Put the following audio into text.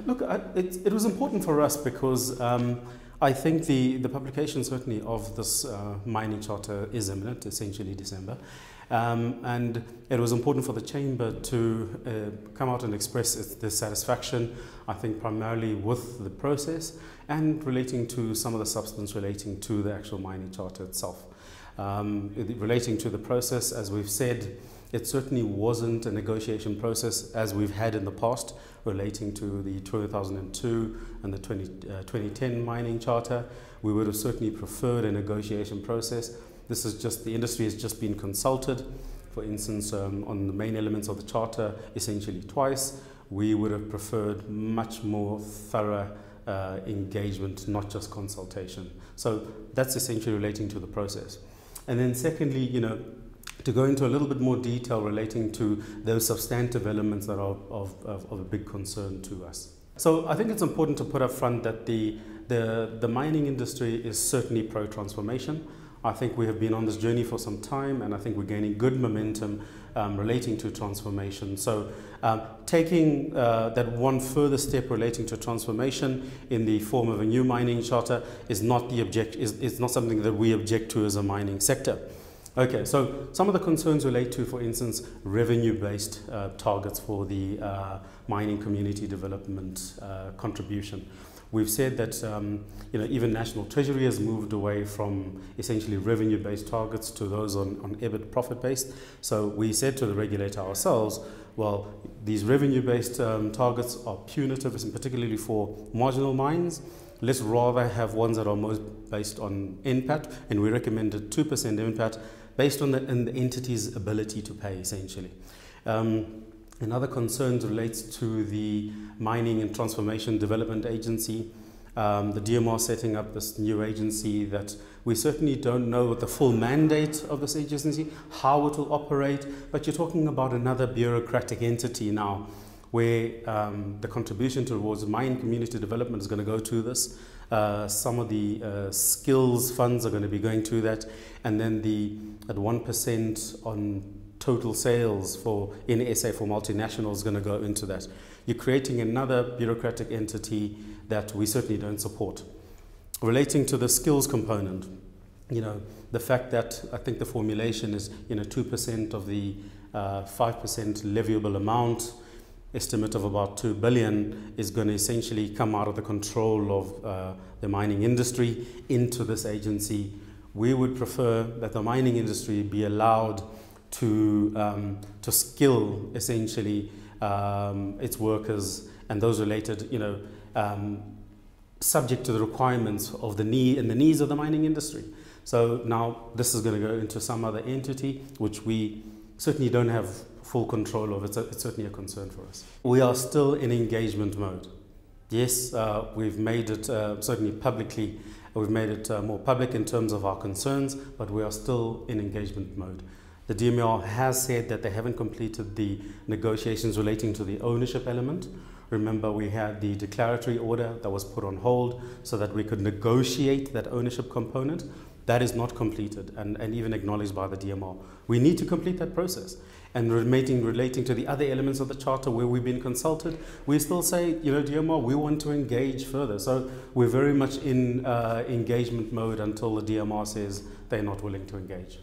Look, it was important for us because I think the publication certainly of this mining charter is imminent, essentially December. And it was important for the Chamber to come out and express its dissatisfaction, I think primarily with the process and relating to some of the substance relating to the actual mining charter itself. Relating to the process, as we've said, it certainly wasn't a negotiation process as we've had in the past relating to the 2002 and the 2010 mining charter. We would have certainly preferred a negotiation process. This is just, the industry has just been consulted, for instance, on the main elements of the charter essentially twice. We would have preferred much more thorough engagement, not just consultation. So that's essentially relating to the process. And then secondly, to go into a little bit more detail relating to those substantive elements that are of a big concern to us. So I think it's important to put up front that the mining industry is certainly pro-transformation. I think we have been on this journey for some time, and I think we're gaining good momentum relating to transformation. So taking that one further step relating to transformation in the form of a new mining charter is not is not something that we object to as a mining sector. Okay, so some of the concerns relate to, for instance, revenue-based targets for the mining community development contribution. We've said that even National Treasury has moved away from essentially revenue-based targets to those on EBIT profit-based. So we said to the regulator ourselves, well, these revenue-based targets are punitive, and particularly for marginal mines. Let's rather have ones that are most based on NPAT, and we recommended 2% NPAT based on the entity's ability to pay, essentially. Another concern relates to the Mining and Transformation Development Agency, the DMR setting up this new agency that we certainly don't know what the full mandate of this agency, how it will operate, but you're talking about another bureaucratic entity now where the contribution towards mine community development is going to go to this. Some of the skills funds are going to be going to that, and then at 1% on total sales in SA for multinationals is going to go into that. You're creating another bureaucratic entity that we certainly don't support. Relating to the skills component, the fact that I think the formulation is 2% of the 5% leviable amount, estimate of about 2 billion, is going to essentially come out of the control of the mining industry into this agency. We would prefer that the mining industry be allowed to skill essentially its workers and those related, subject to the requirements of the needs of the mining industry. So now this is going to go into some other entity, which we certainly don't have full control of. It's certainly a concern for us. We are still in engagement mode. Yes, we've made it certainly publicly, we've made it more public in terms of our concerns, but we are still in engagement mode. The DMR has said that they haven't completed the negotiations relating to the ownership element. Remember, we had the declaratory order that was put on hold so that we could negotiate that ownership component. That is not completed and even acknowledged by the DMR. We need to complete that process. And relating to the other elements of the charter where we've been consulted, we still say, DMR, we want to engage further. So we're very much in engagement mode until the DMR says they're not willing to engage.